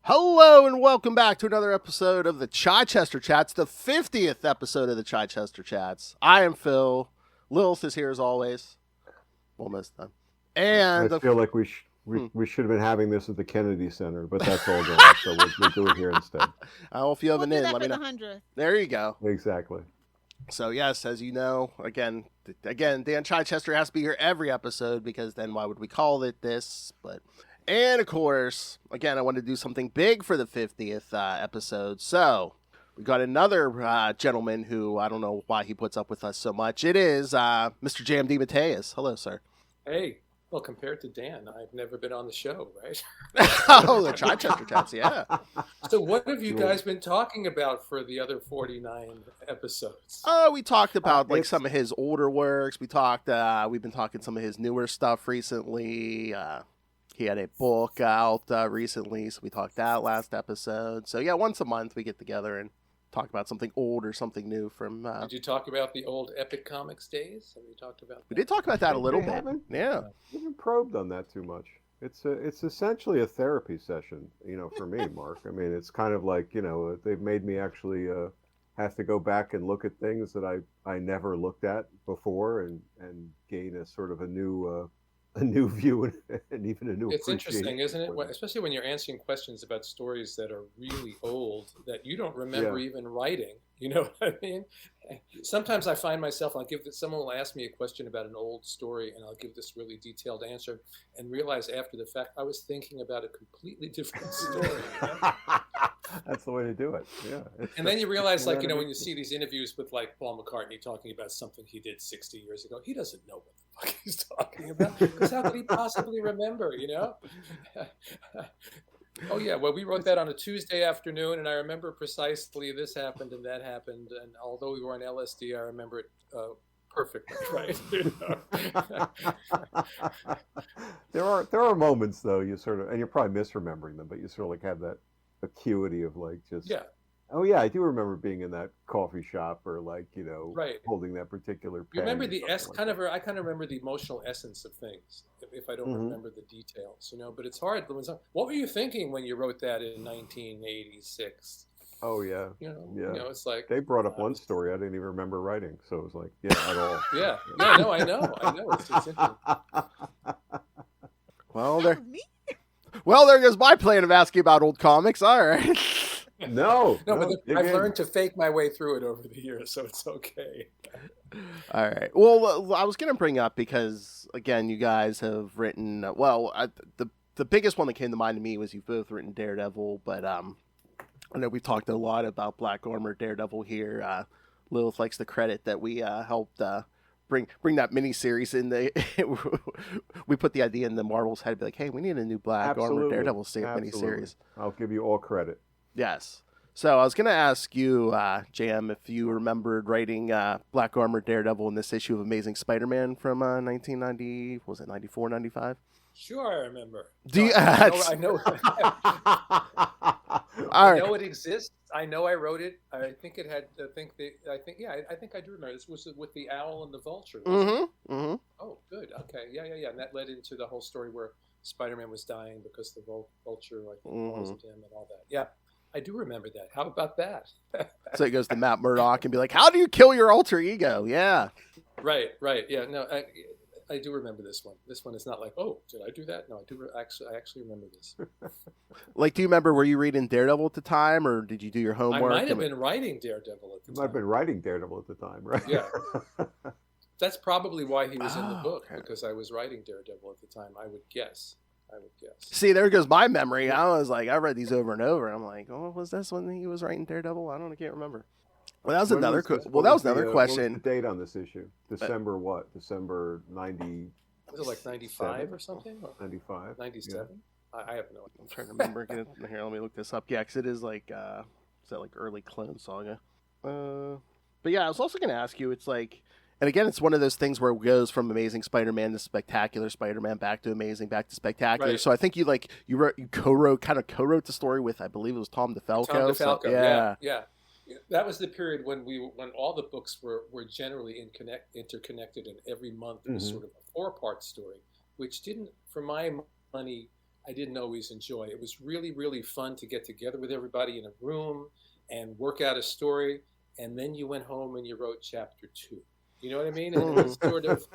Hello and welcome back to another episode of the Chichester Chats, the 50th episode of the Chichester Chats. I am Phil. Lilith is here as always. Almost done. And I feel like we should have been having this at the Kennedy Center, but that's all gone. So we'll do it here instead. I don't know if you have We'll an do in. that Let for me the know. 100th. There you go. Exactly. So yes, as you know, again, Dan Chichester has to be here every episode because then why would we call it this? And of course, again, I wanted to do something big for the 50th episode. So we got another gentleman who I don't know why he puts up with us so much. It is Mr. Jam DeMatteis. Hello, sir. Hey, well, compared to Dan, I've never been on the show, right? Oh, the Chichester Chats, yeah. So what have you guys been talking about for the other 49 episodes? We talked about like some of his older works. We've been talking some of his newer stuff recently. He had a book out recently, so we talked that last episode. So yeah, once a month we get together and talk about something old or something new from. Did you talk about the old Epic Comics days? Have you talked about that? We did talk about that a little bit. Yeah. We haven't probed on that too much. It's essentially a therapy session, for me, Mark. I mean, it's kind of like, they've made me actually have to go back and look at things that I never looked at before and gain a sort of a new view and even a new It's interesting, isn't it? for them. Especially when you're answering questions about stories that are really old that you don't remember even writing. You know what I mean? Sometimes I find myself, someone will ask me a question about an old story and I'll give this really detailed answer and realize after the fact I was thinking about a completely different story. That's the way to do it. Yeah. And then you realize, when you see these interviews with like Paul McCartney talking about something he did 60 years ago, he doesn't know what the fuck he's talking about. Because how could he possibly remember, Oh, yeah. Well, we wrote that on a Tuesday afternoon, and I remember precisely this happened and that happened. And although we were on LSD, I remember it perfectly, right? There are moments, though, you sort of, and you're probably misremembering them, but you sort of like have that acuity of like just, oh, yeah, I do remember being in that coffee shop or like, holding that particular pen. You remember the I kind of remember the emotional essence of things if I don't remember the details, but it's hard. What were you thinking when you wrote that in 1986? Oh, yeah. It's like they brought up one story I didn't even remember writing. So it was like, at all. Yeah. No, I know. It's interesting. Well, there goes my plan of asking about old comics. All right. No, but I've learned to fake my way through it over the years, so it's okay. All right. Well, I was going to bring up because, again, you guys have written, the biggest one that came to mind to me was you've both written Daredevil, but I know we've talked a lot about Black Armor Daredevil here. Lilith likes the credit that we helped bring that miniseries in. We put the idea in the Marvel's head, be like, hey, we need a new Black Armor Daredevil miniseries. I'll give you all credit. Yes. So I was going to ask you, Jam, if you remembered writing Black Armor Daredevil in this issue of Amazing Spider-Man from 1990, was it 94, 95? Sure, I remember. I know. I know it exists. I know I wrote it. I think it had. I think I do remember. This was with the owl and the vulture. Mm-hmm. Oh, good. Okay. Yeah. And that led into the whole story where Spider-Man was dying because the vulture poisoned him and all that. Yeah. I do remember that. How about that? So it goes to Matt Murdock and be like, how do you kill your alter ego? Yeah. Right. Yeah. No, I do remember this one. This one is not like, oh, did I do that? No, I actually remember this. Like, do you remember, were you reading Daredevil at the time, or did you do your homework? I might have been writing Daredevil at the time. You might have been writing Daredevil at the time, right? Yeah. That's probably why he was in the book, because I was writing Daredevil at the time, I would guess. See, there goes my memory. I was like, I read these over and over. I'm like, oh, was this when he was writing Daredevil? I can't remember. Well, that was another question. What was the date on this issue? December what? December 90. Was it like 95 or something? 95. 97. Yeah. I have no idea. I'm trying to remember. Here, let me look this up. Yeah, because it is like, is that like early Clone Saga? But yeah, I was also going to ask you. It's like, and again, it's one of those things where it goes from Amazing Spider-Man to Spectacular Spider-Man, back to Amazing, back to Spectacular. Right. So I think you co-wrote the story with, I believe it was Tom DeFalco. Tom DeFalco. So, yeah. That was the period when all the books were generally interconnected, and every month was sort of a 4-part story, which didn't, for my money, I didn't always enjoy. It was really, really fun to get together with everybody in a room and work out a story. And then you went home and you wrote chapter 2. You know what I mean? And it was sort of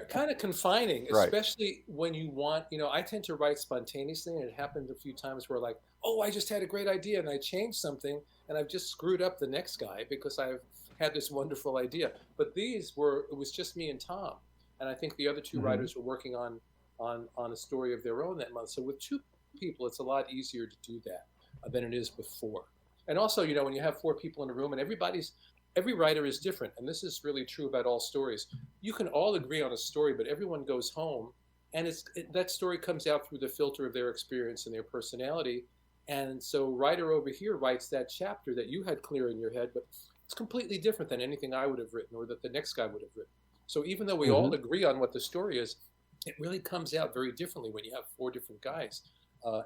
kind of confining, especially when you want, I tend to write spontaneously. And it happened a few times where like, oh, I just had a great idea and I changed something and I've just screwed up the next guy because I've had this wonderful idea. But it was just me and Tom. And I think the other two writers were working on a story of their own that month. So with 2 people, it's a lot easier to do that than it is before. And also, when you have 4 people in a room and every writer is different. And this is really true about all stories. You can all agree on a story, but everyone goes home and that story comes out through the filter of their experience and their personality. And so writer over here writes that chapter that you had clear in your head, but it's completely different than anything I would have written or that the next guy would have written. So even though we all agree on what the story is, it really comes out very differently when you have 4 different guys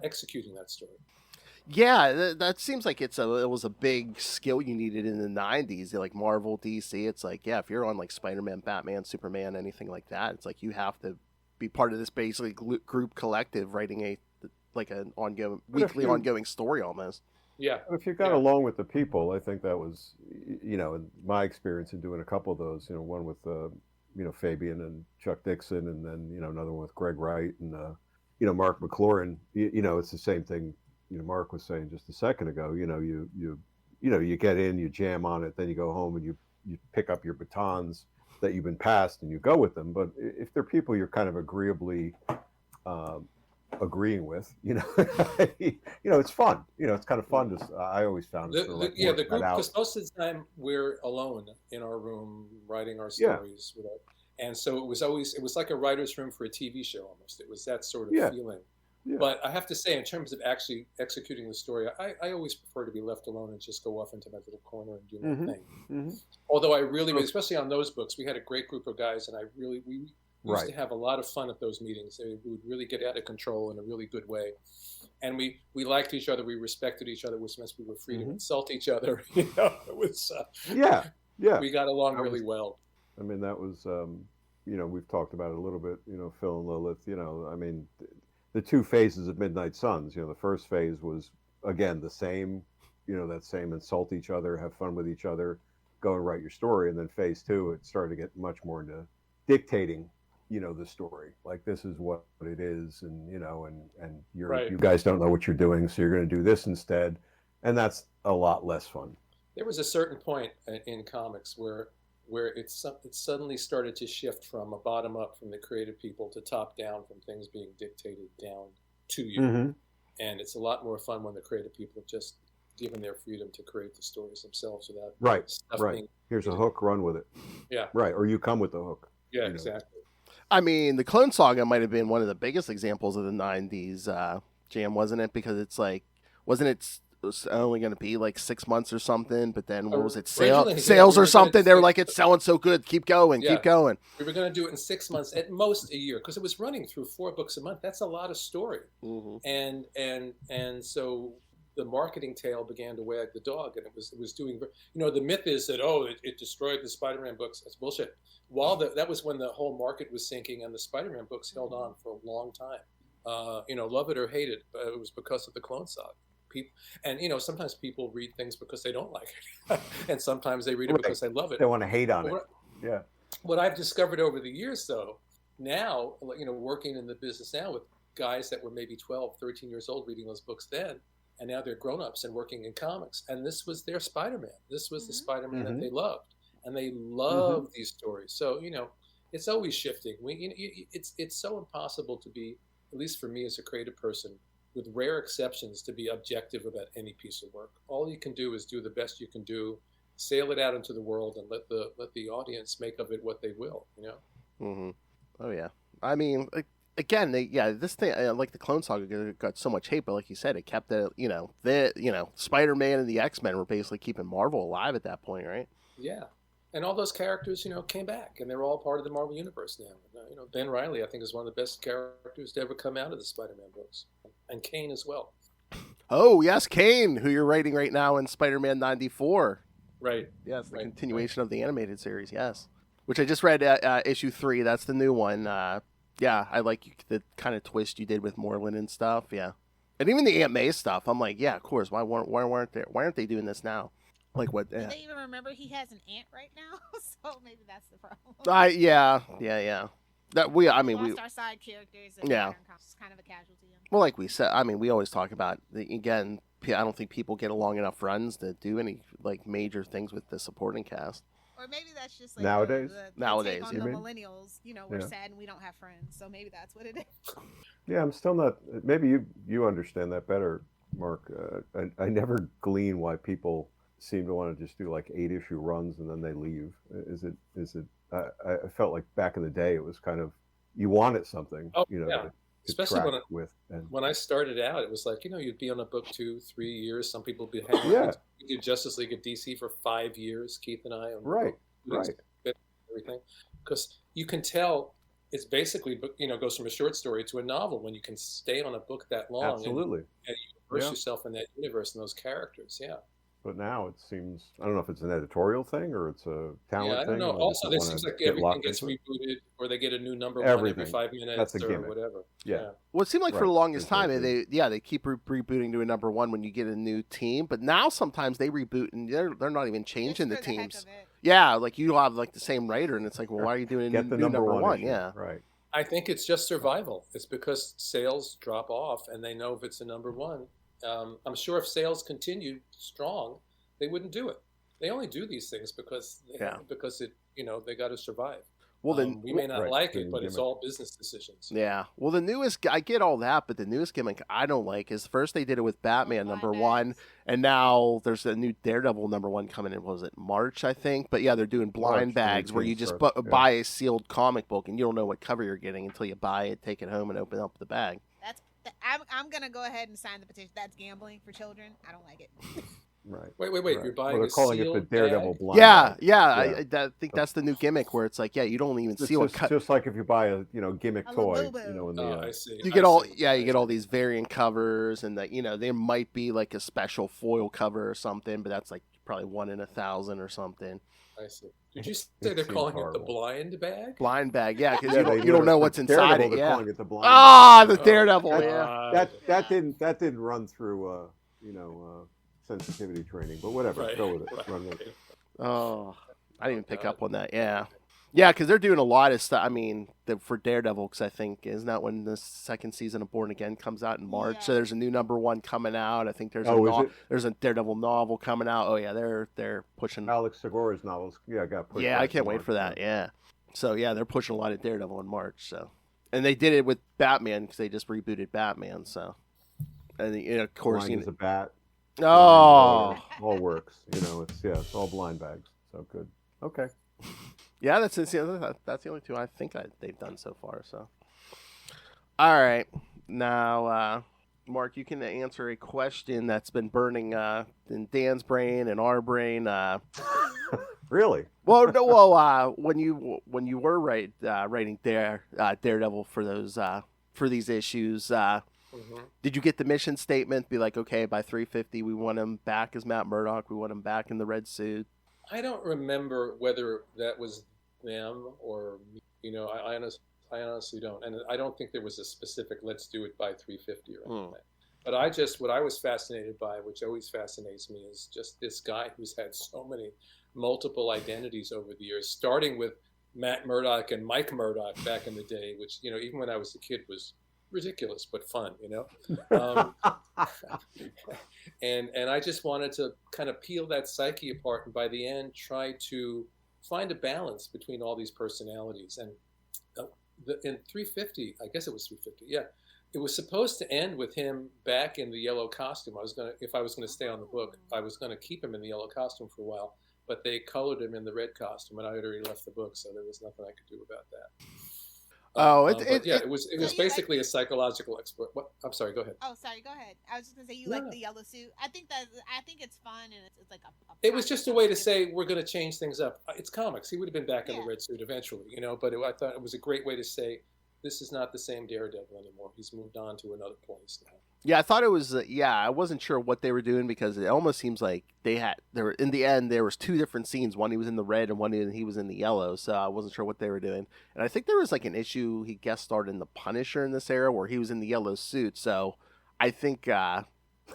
executing that story. Yeah, that seems like it was a big skill you needed in the 90s, like Marvel, DC. It's like, yeah, if you're on like Spider-Man, Batman, Superman, anything like that, it's like you have to be part of this basically group collective writing an ongoing story almost. Yeah. But if you got along with the people, I think that was, in my experience in doing a couple of those, one with, Fabian and Chuck Dixon, and then, another one with Greg Wright and, Mark McLaurin, it's the same thing. Mark was saying just a second ago, you get in, you jam on it, then you go home and you pick up your batons that you've been passed and you go with them. But if they're people you're kind of agreeably agreeing with, it's fun. It's kind of fun to. I always found it. The group, because most of the time we're alone in our room writing our stories. And so it was like a writer's room for a TV show almost. It was that sort of feeling. Yeah. But I have to say, in terms of actually executing the story, I always prefer to be left alone and just go off into my little corner and do my thing. Mm-hmm. Although I really, especially on those books, we had a great group of guys, and we used to have a lot of fun at those meetings. We would really get out of control in a really good way. And we liked each other. We respected each other, which meant we were free to insult each other. It was we got along really well. I mean, that was we've talked about it a little bit. Phil and Lilith. I mean. The 2 phases of Midnight Suns, the first phase was, again, the same, that same insult each other, have fun with each other, go and write your story. And then phase 2, it started to get much more into dictating, the story. Like, this is what it is. And, and you guys don't know what you're doing. So you're going to do this instead. And that's a lot less fun. There was a certain point in comics where it suddenly started to shift from a bottom up from the creative people to top down from things being dictated down to you. Mm-hmm. And it's a lot more fun when the creative people are just given their freedom to create the stories themselves without stuff being here's a hook, run with it. Yeah. Right. Or you come with the hook. Yeah, exactly. I mean, the Clone Saga might have been one of the biggest examples of the 90s jam, wasn't it? Because it's like, wasn't it only going to be like 6 months or something, but then what was it, sales or something? They were like, it's selling so good, keep going. We were going to do it in 6 months, at most a year, because it was running through 4 books a month. That's a lot of story. Mm-hmm. And so the marketing tail began to wag the dog, and it was doing. The myth is that it destroyed the Spider-Man books. That's bullshit. That was when the whole market was sinking, and the Spider-Man books held on for a long time. Love it or hate it, but it was because of the Clone Saga. People, and sometimes people read things because they don't like it, and sometimes they read it because they love it. They want to hate on it. What I've discovered over the years, though, now working in the business now with guys that were maybe 12, 13 years old reading those books then, and now they're grown-ups and working in comics, and this was their Spider-Man. This was the Spider-Man that they loved, and they love these stories. So it's always shifting. It's so impossible to be, at least for me as a creative person, with rare exceptions, to be objective about any piece of work. All you can do is do the best you can do, sail it out into the world, and let the audience make of it what they will. Mm-hmm. Oh yeah. I mean, again, this thing, like the Clone Saga, got so much hate, but like you said, it kept Spider-Man and the X-Men were basically keeping Marvel alive at that point, right? Yeah. And all those characters, came back, and they're all part of the Marvel Universe now. Ben Reilly, I think, is one of the best characters to ever come out of the Spider-Man books, and Kane as well. Oh yes, Kane, who you're writing right now in Spider-Man 94. Right. Yes, the continuation of the animated series. Yes, which I just read issue 3. That's the new one. Yeah, I like the kind of twist you did with Moreland and stuff. Yeah, and even the Aunt May stuff. I'm like, yeah, of course. Why aren't they doing this now? Like what? Do they even remember he has an aunt right now? So maybe that's the problem. Yeah. That We lost our side characters. And Yeah. It's kind of a casualty. Well, like we said, I mean, we always talk about again. I don't think people get along enough runs to do any like major things with the supporting cast. Or maybe that's just like Nowadays? Nowadays, on you the mean? millennials. We're sad and we don't have friends, so maybe that's what it is. Yeah, I'm still not. Maybe you understand that better, Mark. I never glean why people seem to want to just do like 8-issue runs and then they leave. Is it? I felt like back in the day it was kind of you wanted something, to especially track with. When I started out, it was like you'd be on a book 2-3 years. Some people would be hanging. Yeah. We did Justice League at DC for 5 years. Keith and I. Right. Everything, because you can tell it's basically goes from a short story to a novel when you can stay on a book that long. Absolutely. And you immerse yourself in that universe and those characters. Yeah. But now it seems, I don't know if it's an editorial thing or it's a talent thing. I don't know. Also, it seems like everything gets rebooted or they get a new number one every 5 minutes. That's a or gimmick. Whatever. Yeah. Well, it seemed like for the longest time, they keep rebooting to a number one when you get a new team. But now sometimes they reboot and they're not even changing the teams. Yeah, like you have like the same writer, and it's like, well, why are you doing a new number one? Yeah, right. I think it's just survival. It's because sales drop off, and they know if it's a number one. I'm sure if sales continued strong, they wouldn't do it. They only do these things because it they got to survive. Well, then we may not like it, but it's all business decisions. Yeah. Well, the newest, I get all that, but the newest gimmick I don't like is first they did it with Batman number one, and now there's a new Daredevil number one coming in. What was it, March, I think? But yeah, they're doing blind bags where you just buy a sealed comic book and you don't know what cover you're getting until you buy it, take it home, and open up the bag. I'm gonna go ahead and sign the petition. That's gambling for children. I don't like it. Right. Wait. Right. You're buying they're calling it the Daredevil bag? blind. Yeah. I think that's the new gimmick where it's like, you don't even see what just like if you buy a gimmick toy, I see. You get all these variant covers, and there might be like a special foil cover or something, but that's like probably 1 in 1,000 or something. I see. Did you say they're calling it the blind bag? Blind bag, yeah, because you don't know what's inside it. Yeah. Calling it the blind the Daredevil. Yeah. That didn't run through sensitivity training, but whatever. Right. Go with it. Run with it. Oh, I didn't even pick up on that. Yeah, because they're doing a lot of stuff. I mean, for Daredevil, because I think isn't that when the second season of Born Again comes out in March? Yeah. So there's a new number one coming out. I think there's a Daredevil novel coming out. Oh yeah, they're pushing Alex Segura's novels. Yeah, got pushed. Yeah, I can't wait for that. Yeah, so they're pushing a lot of Daredevil in March. So, and they did it with Batman because they just rebooted Batman. So, and of course, Blind as a bat. Oh, all works. It's all blind bags. So good. Okay. Yeah, that's the only two I think they've done so far. So, all right, now Mark, you can answer a question that's been burning in Dan's brain and our brain. Really? Well, no. Well, when you were writing Daredevil for these issues. Mm-hmm. Did you get the mission statement? Be like, okay, by 350, we want him back as Matt Murdock. We want him back in the red suit. I don't remember whether that was them or me. I honestly don't, and I don't think there was a specific "let's do it by 350" or anything. But what I was fascinated by, which always fascinates me, is just this guy who's had so many multiple identities over the years, starting with Matt Murdock and Mike Murdock back in the day, which even when I was a kid was ridiculous but fun, and I just wanted to kind of peel that psyche apart, and by the end try to find a balance between all these personalities. And in 350, I guess it was 350, it was supposed to end with him back in the yellow costume. If I was gonna stay on the book, I was gonna keep him in the yellow costume for a while, but they colored him in the red costume, and I had already left the book, so there was nothing I could do about that. It was basically a psychological expert. What? I'm sorry. Go ahead. Oh, sorry. Go ahead. I was just gonna say you like the yellow suit. I think it's fun, and it's like a it was just a way to say we're going to change things up. It's comics. He would have been back in the red suit eventually, but I thought it was a great way to say this is not the same Daredevil anymore. He's moved on to another place now. Yeah, I thought it was. I wasn't sure what they were doing because it almost seems like in the end there was two different scenes. One he was in the red and one he was in the yellow. So I wasn't sure what they were doing. And I think there was like an issue he guest starred in the Punisher in this era where he was in the yellow suit. So I think I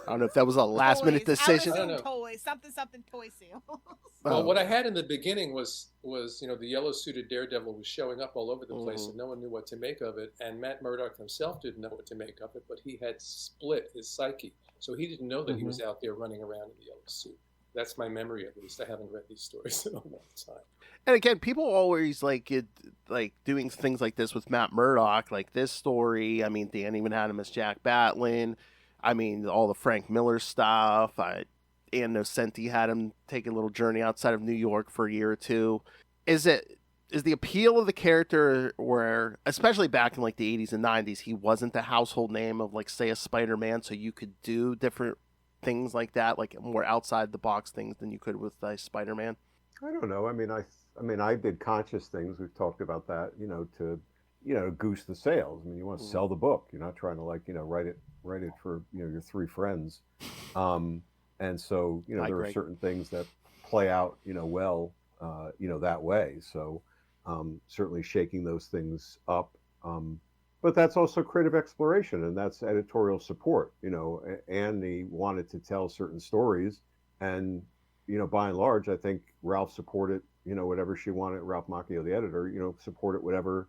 don't know if that was a last minute decision. I don't know. Toys, something toy sales. Well, what I had in the beginning was the yellow suited Daredevil was showing up all over the place, and no one knew what to make of it. And Matt Murdock himself didn't know what to make of it, but he had split his psyche, so he didn't know that he was out there running around in the yellow suit. That's my memory, at least. I haven't read these stories in a long time. And again, people always like doing things like this with Matt Murdock, like this story. I mean, Dan even had him as Jack Batlin. I mean, all the Frank Miller stuff. Ann Nocenti had him take a little journey outside of New York for a year or two. Is the appeal of the character where, especially back in like the 80s and 90s, he wasn't the household name of like, say, a Spider-Man, so you could do different things like that, like more outside the box things than you could with Spider-Man? I don't know. I mean, I did conscious things. We've talked about that, to goose the sales. I mean, you want to sell the book. You're not trying to write it for your three friends. And so, there are certain things that play out, well, that way. So certainly shaking those things up. But that's also creative exploration, and that's editorial support. Annie wanted to tell certain stories, and, by and large, I think Ralph supported, whatever she wanted. Ralph Macchio, the editor, supported whatever,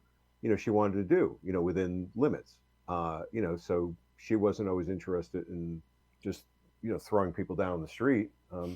she wanted to do, within limits. So she wasn't always interested in just, throwing people down the street.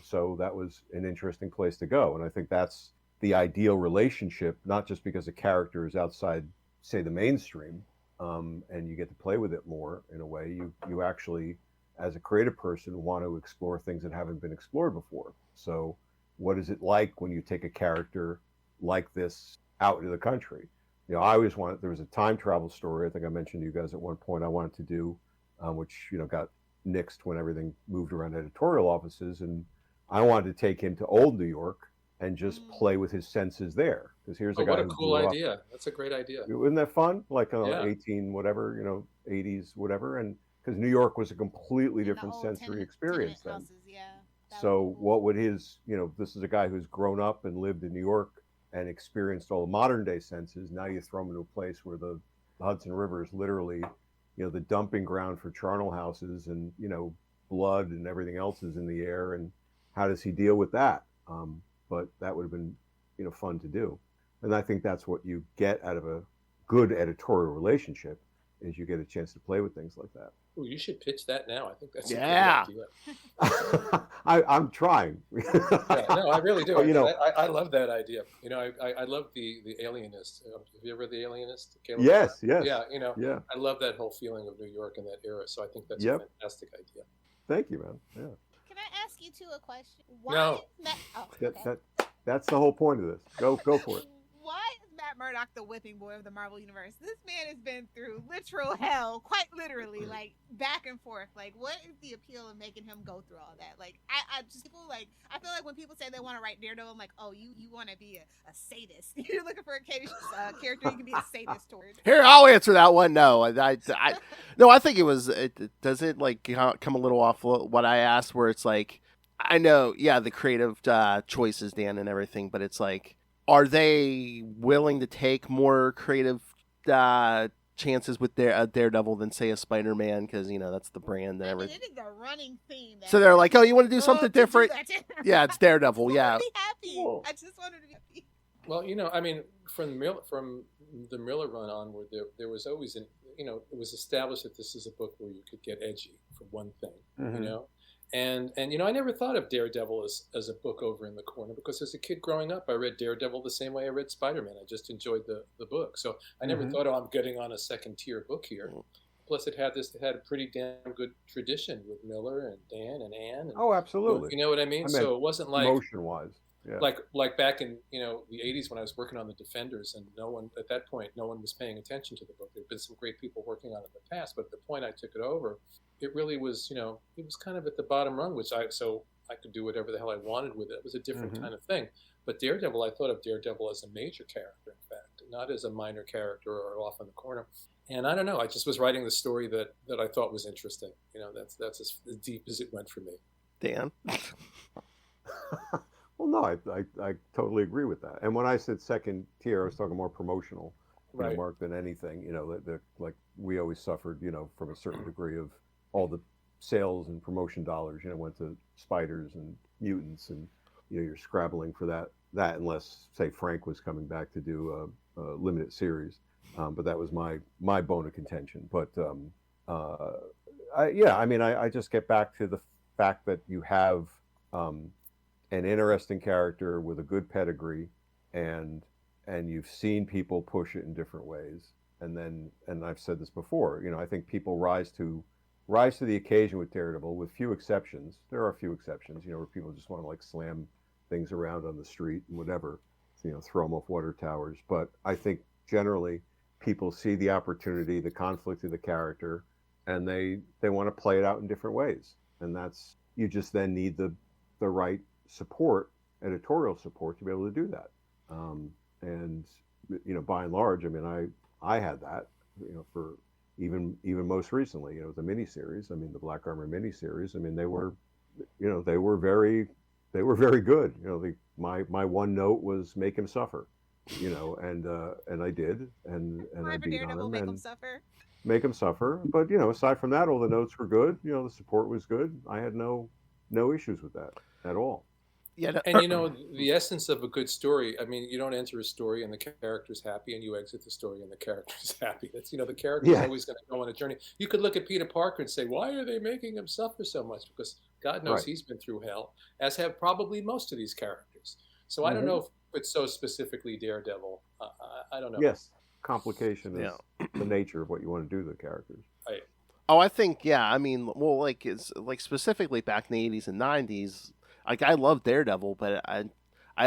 So that was an interesting place to go. And I think that's the ideal relationship, not just because a character is outside, say, the mainstream, and you get to play with it more in a way. You actually, as a creative person, want to explore things that haven't been explored before. So what is it like when you take a character like this out into the country? I always wanted, there was a time travel story, I think I mentioned to you guys at one point, I wanted to do, which, got nixed when everything moved around editorial offices. And I wanted to take him to old New York and just play with his senses there. Because here's a guy. What a cool idea. That's a great idea. Isn't that fun? Like 18, whatever, 80s, whatever. And because New York was a completely different sensory experience then. Houses, so what would his, this is a guy who's grown up and lived in New York and experienced all the modern day senses. Now you throw him into a place where the Hudson River is literally, the dumping ground for charnel houses, and, blood and everything else is in the air. And how does he deal with that? But that would have been, fun to do. And I think that's what you get out of a good editorial relationship, is you get a chance to play with things like that. Ooh, you should pitch that now. I think that's a great idea. I'm trying. No, I really do. I love that idea. I love the Alienist. Have you ever read the Alienist? Caleb? Yes. Yeah, I love that whole feeling of New York in that era. So I think that's a fantastic idea. Thank you, man. Yeah. Can I ask you two a question? Why No. That's the whole point of this. Go for it. Why is Matt Murdock the whipping boy of the Marvel Universe? This man has been through literal hell, quite literally, like back and forth. Like, what is the appeal of making him go through all that? Like, I feel like when people say they want to write Daredevil, I'm like, oh, you want to be a sadist. You're looking for a character you can be a sadist toward. Here, I'll answer that one. No, no, I think it was. Does it like come a little off what I asked, where it's like, I know, the creative choices, Dan, and everything, but it's like, are they willing to take more creative chances with their Daredevil than, say, a Spider-Man? Because, that's the brand and everything. It is a running theme. So they're like, oh, you want to do something different? Yeah, it's Daredevil. Yeah. Be happy. Whoa. I just wanted to be happy. Well, from the Miller run onward, there was always it was established that this is a book where you could get edgy, for one thing, And I never thought of Daredevil as a book over in the corner, because as a kid growing up, I read Daredevil the same way I read Spider-Man. I just enjoyed the book. So I never thought, I'm getting on a second-tier book here. Plus, it had a pretty damn good tradition with Miller and Dan and Ann. And, oh, absolutely. You know what I mean? So it wasn't like emotion-wise. Yeah. Like back in the 80s when I was working on the Defenders, and no one was paying attention to the book. There had been some great people working on it in the past, but at the point I took it over, it really was, it was kind of at the bottom rung, so I could do whatever the hell I wanted with it. It was a different kind of thing. But Daredevil, I thought of Daredevil as a major character, in fact. not as a minor character or off in the corner. And I don't know, I just was writing the story that I thought was interesting. That's as deep as it went for me. Dan? Well, no, I totally agree with that. And when I said second tier, I was talking more promotional, Right. Mark, than anything. Like we always suffered, from a certain degree of all the sales and promotion dollars, went to spiders and mutants, and you're scrabbling for that unless, say, Frank was coming back to do a limited series. But that was my bone of contention. But I just get back to the fact that you have an interesting character with a good pedigree, and you've seen people push it in different ways. And I've said this before, I think people rise to the occasion with Daredevil, with few exceptions. There are a few exceptions, where people just want to like slam things around on the street and whatever, throw them off water towers. But I think generally people see the opportunity, the conflict of the character, and they want to play it out in different ways. And that's, you just then need the right support, editorial support, to be able to do that. And by and large, I had that, for even most recently, the miniseries. The Black Armor miniseries. They were very good. My one note was make him suffer, and I did, and I beat on him, make him suffer. Make him suffer. But aside from that, all the notes were good. The support was good. I had no issues with that at all. Yeah, and the essence of a good story, you don't enter a story and the character's happy, and you exit the story and the character's happy. That's, the character's always going to go on a journey. You could look at Peter Parker and say, why are they making him suffer so much? Because God knows he's been through hell, as have probably most of these characters. So I don't know if it's so specifically Daredevil. I don't know. Yes, complication is the nature of what you want to do to the characters. Right. Oh, I think, it's like specifically back in the 80s and 90s, like I love Daredevil, but I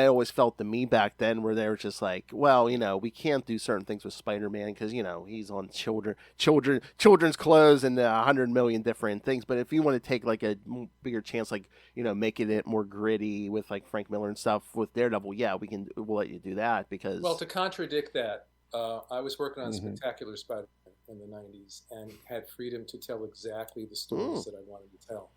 always felt to me back then where they were just like, well, we can't do certain things with Spider-Man because, he's on children's clothes and 100 million different things. But if you want to take like a bigger chance, like, making it more gritty with like Frank Miller and stuff with Daredevil, we'll let you do that because. Well, to contradict that, I was working on Spectacular Spider-Man in the 90s and had freedom to tell exactly the stories that I wanted to tell,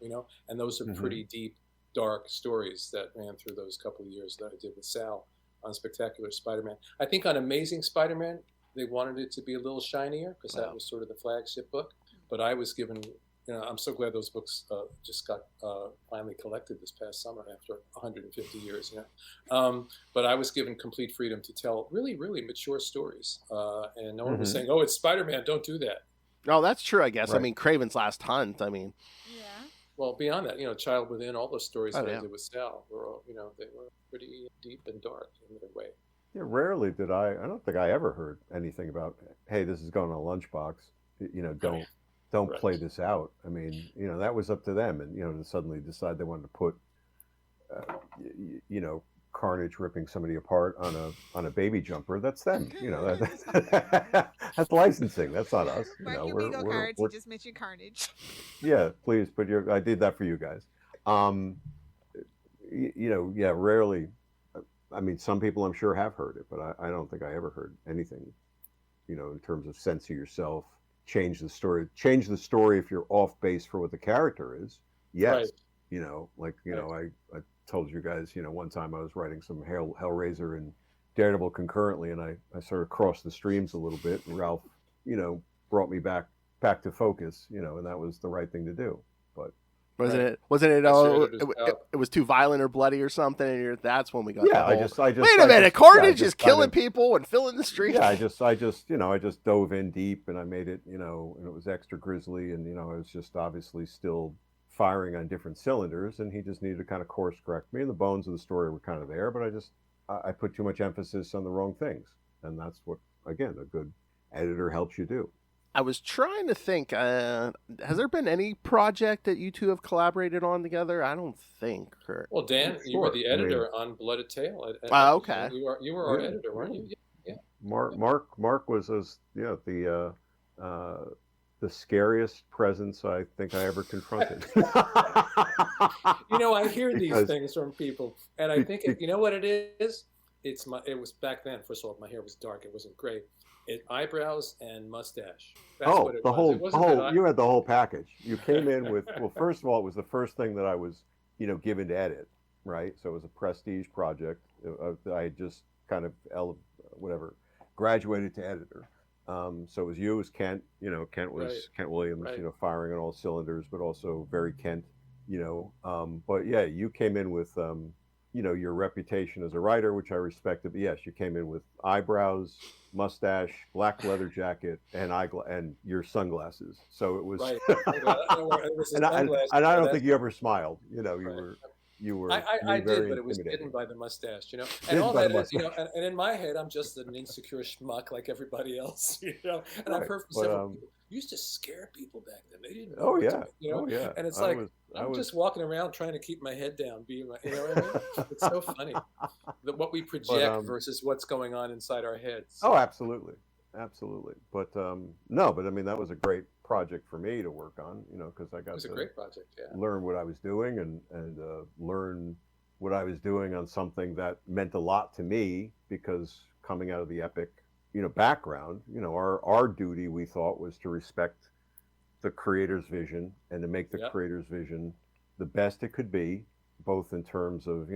and those are pretty deep, dark stories that ran through those couple of years that I did with Sal on Spectacular Spider-Man. I think on Amazing Spider-Man, they wanted it to be a little shinier because that was sort of the flagship book. But I was given, I'm so glad those books just got finally collected this past summer after 150 years. But I was given complete freedom to tell really, really mature stories. And no one was saying, oh, it's Spider-Man, don't do that. No, that's true, I guess. Right. Craven's Last Hunt, Yeah. Well, beyond that, Child Within, all those stories that I did with Sal were all, they were pretty deep and dark in their way. Yeah, rarely did I don't think I ever heard anything about, hey, this is going on a lunchbox. Don't play this out. That was up to them, and to suddenly decide they wanted to put, Carnage ripping somebody apart on a baby jumper. That's them. That's licensing. That's not us. Mark your bingo cards. You just mentioned Carnage. Yeah, please put I did that for you guys. Rarely. Some people I'm sure have heard it, but I don't think I ever heard anything, in terms of censor yourself, change the story if you're off base for what the character is. Yes. Right. I told you guys, one time I was writing some Hellraiser and Daredevil concurrently, and I sort of crossed the streams a little bit, and Ralph, brought me back to focus, and that was the right thing to do. But Wasn't it? It was too violent or bloody or something. And that's when we got. Yeah, I just. Wait a minute, Carnage is killing people and filling the streets. Yeah, I just dove in deep, and I made it, and it was extra grisly, and I was just obviously still firing on different cylinders, and he just needed to kind of course correct me. And the bones of the story were kind of there, but I put too much emphasis on the wrong things, and that's what, again, a good editor helps you do. I was trying to think, has there been any project that you two have collaborated on together? I don't think. Well, Dan, you were the editor on Blooded Tale. Okay. You were our editor, weren't you? Yeah. Mark was the scariest presence I think I ever confronted. I hear these things from people, and I think, you know what it is? it was back then. First of all, my hair was dark. It wasn't gray. Eyebrows and mustache. That's Oh, what it the was. whole, It wasn't that you had the whole package. You came in with, well, first of all, it was the first thing that I was, given to edit, right? So it was a prestige project. I had just kind of, whatever, graduated to editor. So it was you, it was Kent, Kent was Right. Kent Williams, Right. firing on all cylinders, but also very Kent, but yeah, you came in with, your reputation as a writer, which I respected. But yes, you came in with eyebrows, mustache, black leather jacket, and your sunglasses. So it was, right. It was the and sunglasses. I don't That's think you ever smiled. You right. were I did, very but it was hidden intimidating. by the mustache, And Hidden all by that the is, mustache. and in my head, I'm just an insecure schmuck like everybody else, And I've Right. heard from But several people, you used to scare people back then. They didn't know oh what yeah, to do, oh yeah. And it's I like, was I'm just walking around trying to keep my head down, being like, you know what I mean? It's so funny that what we project versus what's going on inside our heads. Oh, absolutely, absolutely. But no, but I mean that was a great project for me to work on, because I It got was a to great project, yeah. learn what I was doing and learn what I was doing on something that meant a lot to me because coming out of the epic, background, our duty we thought was to respect the creator's vision and to make the Yep. creator's vision the best it could be, both in terms of,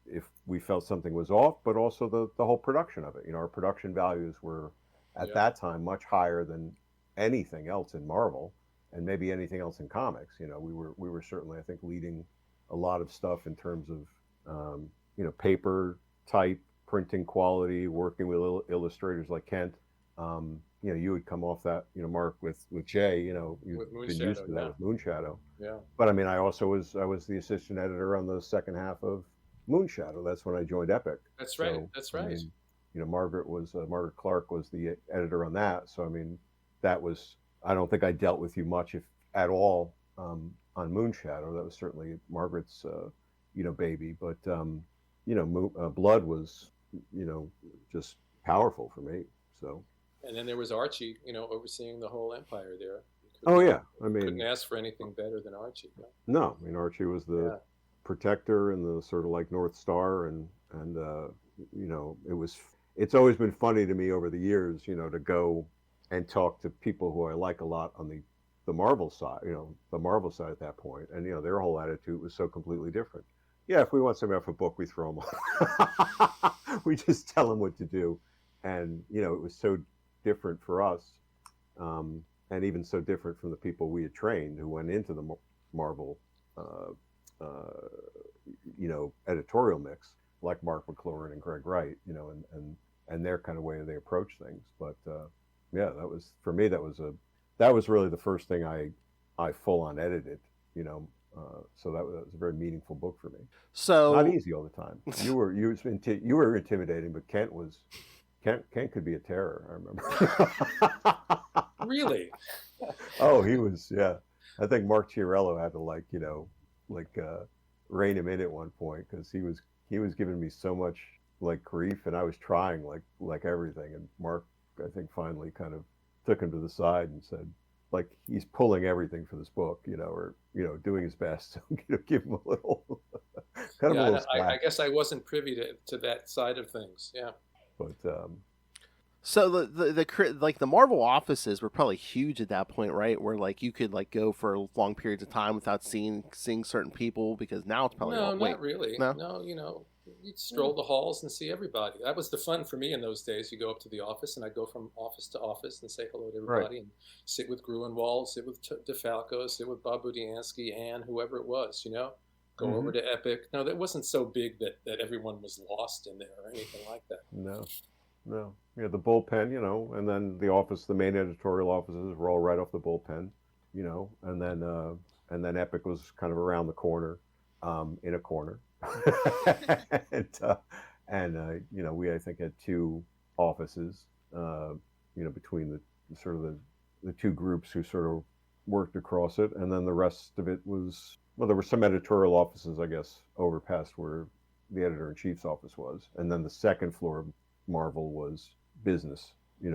if we felt something was off, but also the whole production of it. Our production values were at Yep. that time much higher than anything else in Marvel and maybe anything else in comics. We were certainly, I think, leading a lot of stuff in terms of, paper type, printing quality, working with illustrators like Kent. You would come off that, Mark, with Jay, you've With been used Moonshadow, to that yeah. with Moonshadow. Yeah. But I mean, I was the assistant editor on the second half of Moonshadow. That's when I joined Epic. That's right. So, That's right. I mean, Margaret Clark was the editor on that. So I mean, that was, I don't think I dealt with you much, if at all, on Moonshadow. That was certainly Margaret's, baby. But Blood was, just powerful for me. So. And then there was Archie, overseeing the whole empire there. Oh yeah, I Couldn't mean, ask for anything better than Archie. no, I mean Archie was the Yeah. protector and the sort of like North Star, and it's always been funny to me over the years, to go and talk to people who I like a lot on the Marvel side, the Marvel side at that point, and their whole attitude was so completely different. Yeah, if we want somebody off a book, we throw them on. We just tell them what to do, and it was so different for us, and even so different from the people we had trained who went into the Marvel, editorial mix, like Mark McLaurin and Greg Wright, and their kind of way they approach things. But yeah, that was, for me, that was really the first thing I full on edited, so that was a very meaningful book for me. So not easy all the time. You were intimidating, but Kent could be a terror. I remember. Really? Oh, he was. Yeah, I think Mark Chiarello had to rein him in at one point because he was giving me so much grief, and I was trying like everything, and Mark, I think, finally kind of took him to the side and said, he's pulling everything for this book, or doing his best. So, give him a little kind of a little slack. I guess I wasn't privy to that side of things. Yeah. But so the Marvel offices were probably huge at that point, right? Where you could go for long periods of time without seeing certain people, because now it's probably not really. No? You'd stroll the halls and see everybody. That was the fun for me in those days. You go up to the office, and I'd go from office to office and say hello to everybody, and sit with Gruenwald, sit with DeFalco, sit with Bob Budiansky, and whoever it was, Go over to Epic. No, that wasn't so big that everyone was lost in there or anything like that. No. Yeah, the bullpen, and then the main editorial offices were all right off the bullpen, and then Epic was kind of around the corner, in a corner. and we, I think, had two offices, between the sort of the two groups who sort of worked across it, and then the rest of it was, well, there were some editorial offices, I guess, over past where the editor-in-chief's office was, and then the second floor of Marvel was business,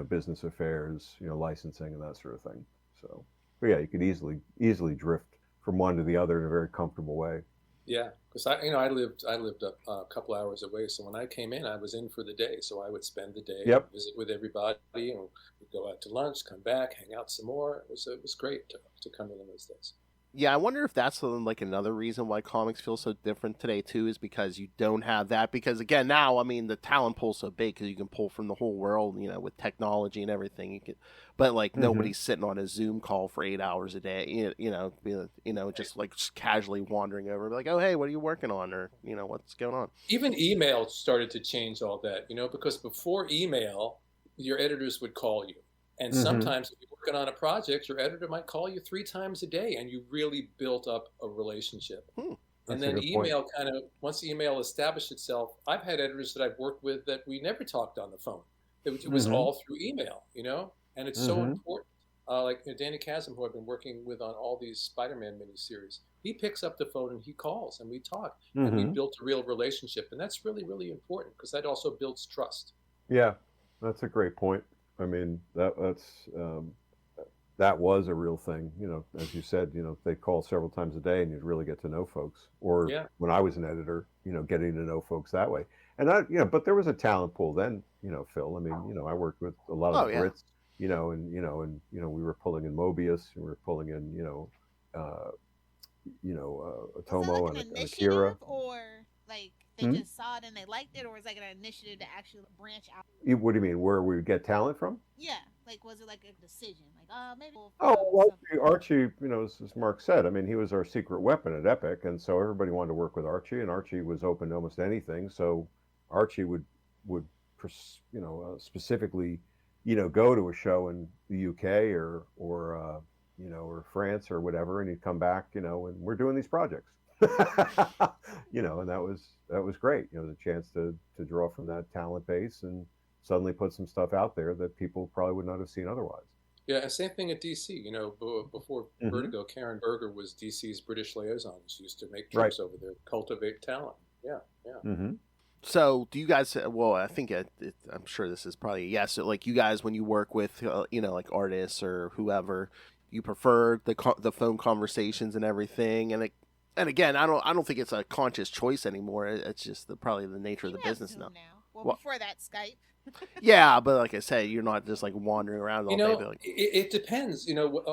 business affairs, licensing and that sort of thing. So, but yeah, you could easily drift from one to the other in a very comfortable way. Yeah, because I lived up a couple hours away. So when I came in, I was in for the day. So I would spend the day and Yep. visit with everybody, and we'd go out to lunch, come back, hang out some more. It was great to come in those days. Yeah, I wonder if that's like another reason why comics feel so different today too, is because you don't have that. Because again, now I mean the talent pool's so big because you can pull from the whole world, with technology and everything. You can, but like Mm-hmm. nobody's sitting on a Zoom call for 8 hours a day. Just like just casually wandering over, like, oh hey, what are you working on, or what's going on. Even email started to change all that, because before email, your editors would call you. And Mm-hmm. sometimes if you're working on a project, your editor might call you 3 times a day, and you really built up a relationship. Hmm. And That's a then good point. email once email established itself, I've had editors that I've worked with that we never talked on the phone. It was Mm-hmm. all through email, and it's so Mm-hmm. important. Like Danny Chasm, who I've been working with on all these Spider-Man miniseries, he picks up the phone and he calls and we talk and we Mm-hmm. built a real relationship. And that's really, really important because that also builds trust. Yeah, that's a great point. I mean, that was a real thing. As you said, they call several times a day, and you'd really get to know folks. Or Yeah. when I was an editor, getting to know folks that way. And but there was a talent pool then. Phil. I mean, I worked with a lot of the Oh yeah. Brits. We were pulling in Mobius, and we were pulling in, uh, Was that Otomo like an and Akira. initiative, or like they Hmm? just saw it and they liked it, or was it like an initiative to actually branch out? What do you mean? Where we would get talent from? Yeah, like was it like a decision, like maybe Oh, from well, some? Archie, as Mark said, I mean, he was our secret weapon at Epic, and so everybody wanted to work with Archie, and Archie was open to almost anything. So Archie would specifically, go to a show in the UK or France or whatever, and he'd come back, and we're doing these projects, and that was great. The chance to draw from that talent base and suddenly put some stuff out there that people probably would not have seen otherwise. Yeah. And same thing at DC. Before Hmm. Vertigo, Karen Berger was DC's British liaison. She used to make Right. trips over there, cultivate talent. Yeah. Yeah. Hmm. So, do you guys? Well, I think I'm sure this is probably a yes. So, like you guys, when you work with, like artists or whoever, you prefer the phone conversations and everything. And again, I don't think it's a conscious choice anymore. It's just probably the nature of You the have business now. Zoom now. Well, Well, before that, Skype. yeah, but like I say, you're not just like wandering around all day. But like, It depends.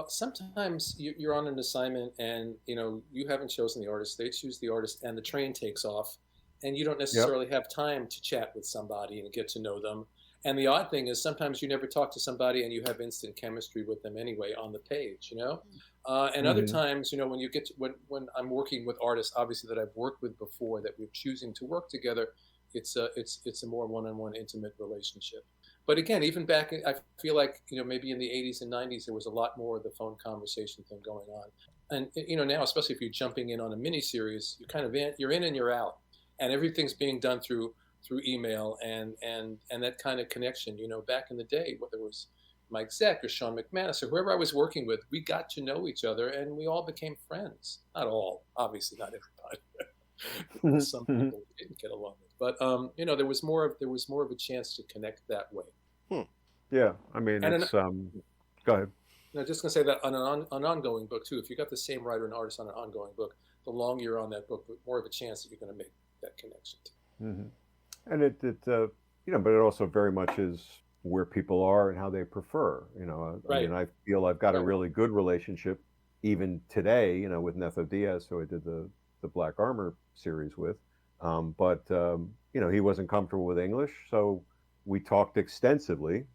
Sometimes you're on an assignment and, you haven't chosen the artist. They choose the artist and the train takes off and you don't Yep. necessarily have time to chat with somebody and get to know them. And the odd thing is sometimes you never talk to somebody and you have instant chemistry with them anyway on the page. And other Hmm. times, when you get to, when I'm working with artists, obviously that I've worked with before that we're choosing to work together, it's a more one-on-one intimate relationship. But again, even I feel like maybe in the '80s and '90s there was a lot more of the phone conversation thing going on, and now especially if you're jumping in on a mini series, you're in and you're out, and everything's being done through email and that kind of connection. Back in the day, whether it was Mike Zeck or Sean McManus or whoever I was working with, we got to know each other and we all became friends. Not all, obviously, not everybody. Some people we didn't get along with, but there was more of a chance to connect that way. hmm. Yeah, I mean, And it's go ahead. just gonna say that on an ongoing book too. If you got the same writer and artist on an ongoing book, the longer you're on that book, the more of a chance that you're going to make that connection. Hmm. And but it also very much is where people are and how they prefer. I Right, mean, I feel I've got a right. really good relationship even today. With Netho Diaz, who I did the Black Armor series with. But he wasn't comfortable with English, so we talked extensively.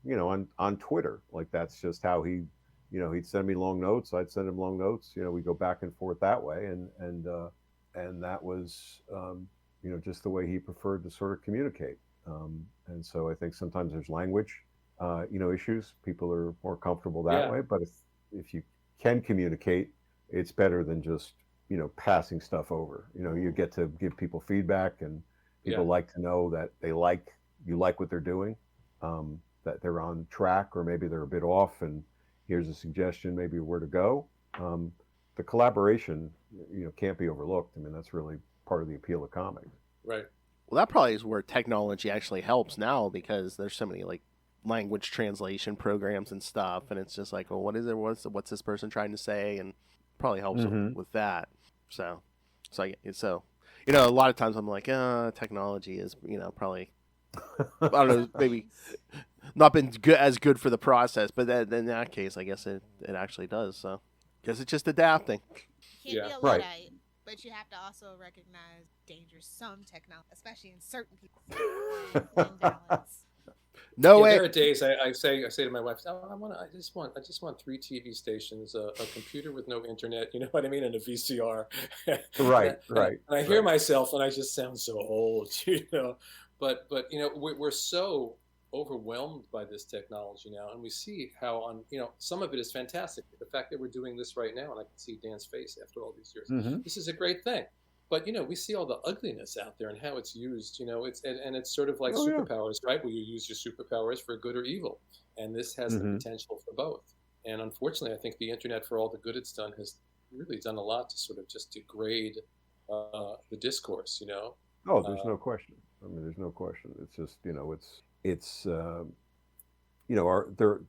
On Twitter. Like that's just how he'd send me long notes. I'd send him long notes. We go back and forth that way, and that was just the way he preferred to sort of communicate. And so I think sometimes there's language, issues. People are more comfortable that Yeah, way. But if you can communicate, it's better than just passing stuff over. You get to give people feedback, and yeah. people like to know that you like what they're doing, that they're on track, or maybe they're a bit off, and here's a suggestion, maybe where to go. The collaboration, can't be overlooked. I mean, that's really part of the appeal of comics. Right. Well, that probably is where technology actually helps now because there's so many like language translation programs and stuff, and it's just like, well, what is it? What's this person trying to say? And probably helps Mm-hmm. with that. So, So a lot of times I'm like, technology is, probably, I don't know, maybe not been as good for the process, but then in that case, I guess it actually does. So, guess it's just adapting. You can't be a Right. Luddite, but you have to also recognize dangers some technology, especially in certain people. And balance. No way. There are days I say to my wife, I just want 3 TV stations, a computer with no internet, you know what I mean, and a VCR. Right. And I hear myself, and I just sound so old, But we're so overwhelmed by this technology now, and we see how some of it is fantastic. The fact that we're doing this right now, and I can see Dan's face after all these years. Mm-hmm. This is a great thing. But we see all the ugliness out there and how it's used. It's sort of like superpowers, right? Where you use your superpowers for good or evil, and this has the potential for both. And unfortunately, I think the internet, for all the good it's done, has really done a lot to sort of just degrade the discourse. Oh, there's no question. I mean, there's no question. It's just the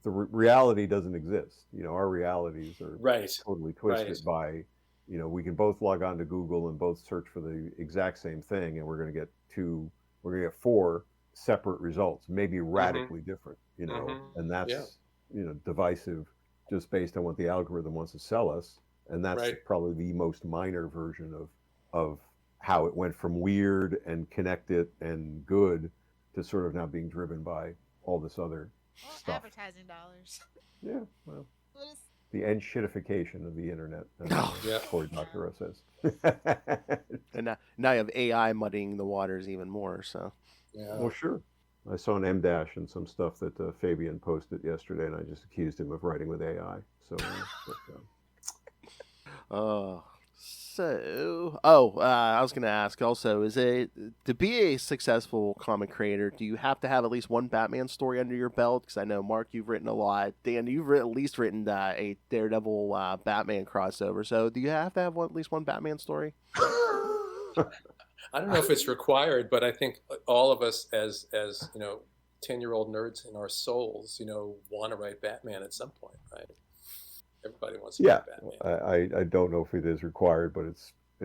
reality doesn't exist. Our realities are totally twisted by. We can both log on to Google and both search for the exact same thing, and we're going to get 4 separate results, maybe radically different, and that's, divisive just based on what the algorithm wants to sell us. And that's probably the most minor version of how it went from weird and connected and good to sort of now being driven by all this other stuff. Advertising dollars. Yeah, well. The shitification of the internet, Cory Doctorow says. And now you have AI muddying the waters even more. So, well, sure. I saw an M-dash and some stuff that Fabian posted yesterday, and I just accused him of writing with AI. So, I was going to ask also, is it to be a successful comic creator, do you have to have at least one Batman story under your belt? Because I know, Mark, you've written a lot. Dan, you've at least written a Daredevil Batman crossover. So do you have to have at least one Batman story? I don't know if it's required, but I think all of us as 10-year-old nerds in our souls, want to write Batman at some point, right? Everybody wants to be Batman. I don't know if it is required, but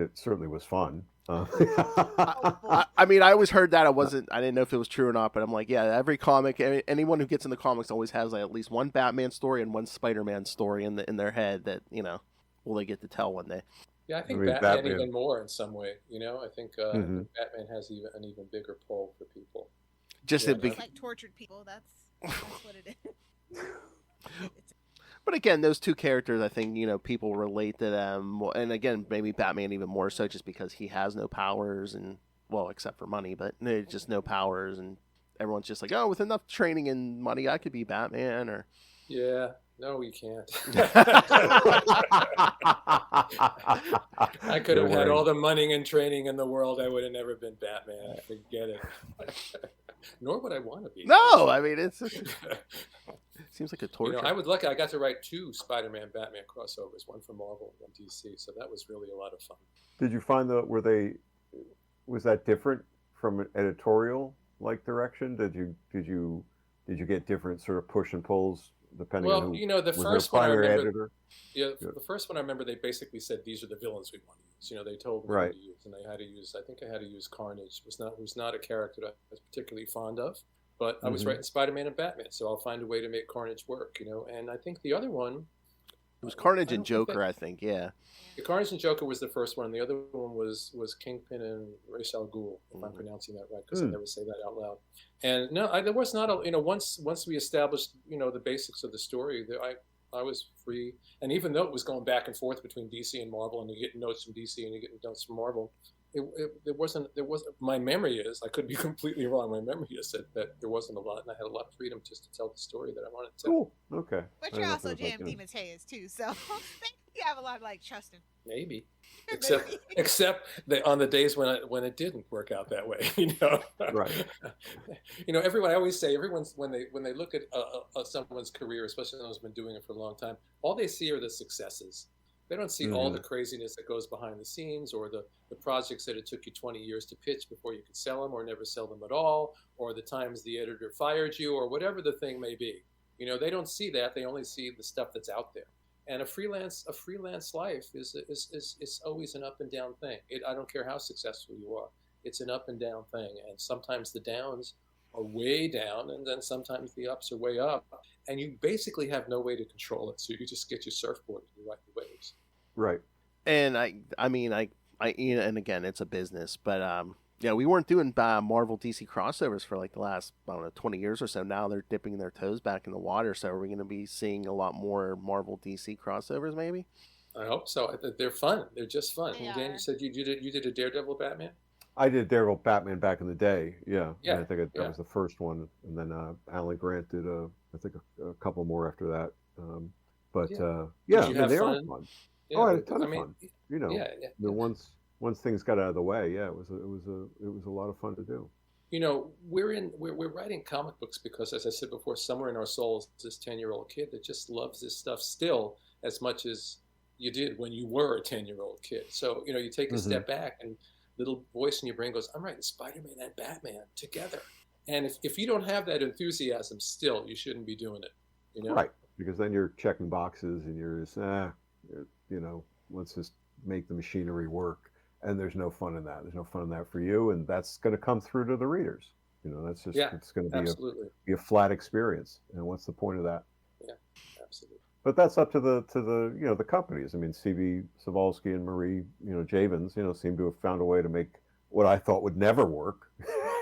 it certainly was fun. I mean, I always heard that. I didn't know if it was true or not, but I'm like, yeah, every comic, anyone who gets in the comics always has at least one Batman story and one Spider-Man story in their head that, will they get to tell one day. Yeah, I think Batman even more in some way, I think Batman has an even bigger pull for people. Just like tortured people, that's what it is. But again, those two characters, I think, people relate to them. And again, maybe Batman even more so just because he has no powers and, well, except for money, but just no powers. And everyone's just like, oh, with enough training and money, I could be Batman. Or yeah, no, you can't. I could have had all the money and training in the world. I would have never been Batman. Forget it. Nor would I want to be. No, I mean, it seems like a torture. I got to write 2 Spider-Man Batman crossovers, one for Marvel and one DC. So that was really a lot of fun. Did you find was that different from an editorial direction? Did you get different sort of push and pulls depending on who the first one I remember, the first one I remember, they basically said these are the villains we want to use. They told me who to use, and I had to use. I think I had to use Carnage. Who's not a character that I was particularly fond of, but I was writing Spider-Man and Batman, so I'll find a way to make Carnage work. And I think the other one, it was Carnage and Joker. I think, yeah. The Carnage and Joker was the first one. The other one was Kingpin and Ra's al Ghul, if I'm pronouncing that right, because I never say that out loud. And no, there was not a once we established the basics of the story, I was free. And even though it was going back and forth between DC and Marvel, and you get notes from DC and you get notes from Marvel, there wasn't. My memory is, I could be completely wrong. My memory is that there wasn't a lot, and I had a lot of freedom just to tell the story that I wanted to. Cool. Okay. But you're also Jam DeMatteis too, so you have a lot of trust in. Maybe. Except on the days when it didn't work out that way, Right. Everyone. I always say when they look at someone's career, especially someone who's been doing it for a long time, all they see are the successes. They don't see all the craziness that goes behind the scenes, or the projects that it took you 20 years to pitch before you could sell them, or never sell them at all, or the times the editor fired you, or whatever the thing may be. They don't see that. They only see the stuff that's out there. And a freelance life is always an up and down thing. I don't care how successful you are. It's an up and down thing. And sometimes the downs are way down, and then sometimes the ups are way up. And you basically have no way to control it. So you just get your surfboard and you ride the waves. Right. And I mean, and again, it's a business, but yeah, we weren't doing Marvel DC crossovers for like the last, I don't know, 20 years or so. Now they're dipping their toes back in the water. So are we going to be seeing a lot more Marvel DC crossovers, maybe? I hope so. They're fun. They're just fun. They And Dan, are. you said you did a Daredevil Batman? I did Daredevil Batman back in the day. Yeah. Yeah, And I think that yeah. was the first one, and then Alan Grant did I think a couple more after that. But Yeah. yeah, Did I you mean, have they fun? are fun. Yeah, Oh, I had a but, ton I of mean, fun. You know, yeah. the once things got out of the way, yeah, it was a lot of fun to do. You know, we're writing comic books because, as I said before, somewhere in our souls, this 10-year-old kid that just loves this stuff still as much as you did when you were a 10-year-old kid. So, you know, you take a step back and little voice in your brain goes, I'm writing Spider-Man and Batman together. And if you don't have that enthusiasm still, you shouldn't be doing it, you know? Right, because then you're checking boxes and you're just, you know, let's just make the machinery work. And there's no fun in that. There's no fun in that for you, and that's going to come through to the readers. You know, that's just it's going to be a flat experience. And what's the point of that? Yeah, absolutely. But that's up to the you know, the companies. I mean, CB Cebulski and Marie, you know, Javins, you know, seem to have found a way to make what I thought would never work.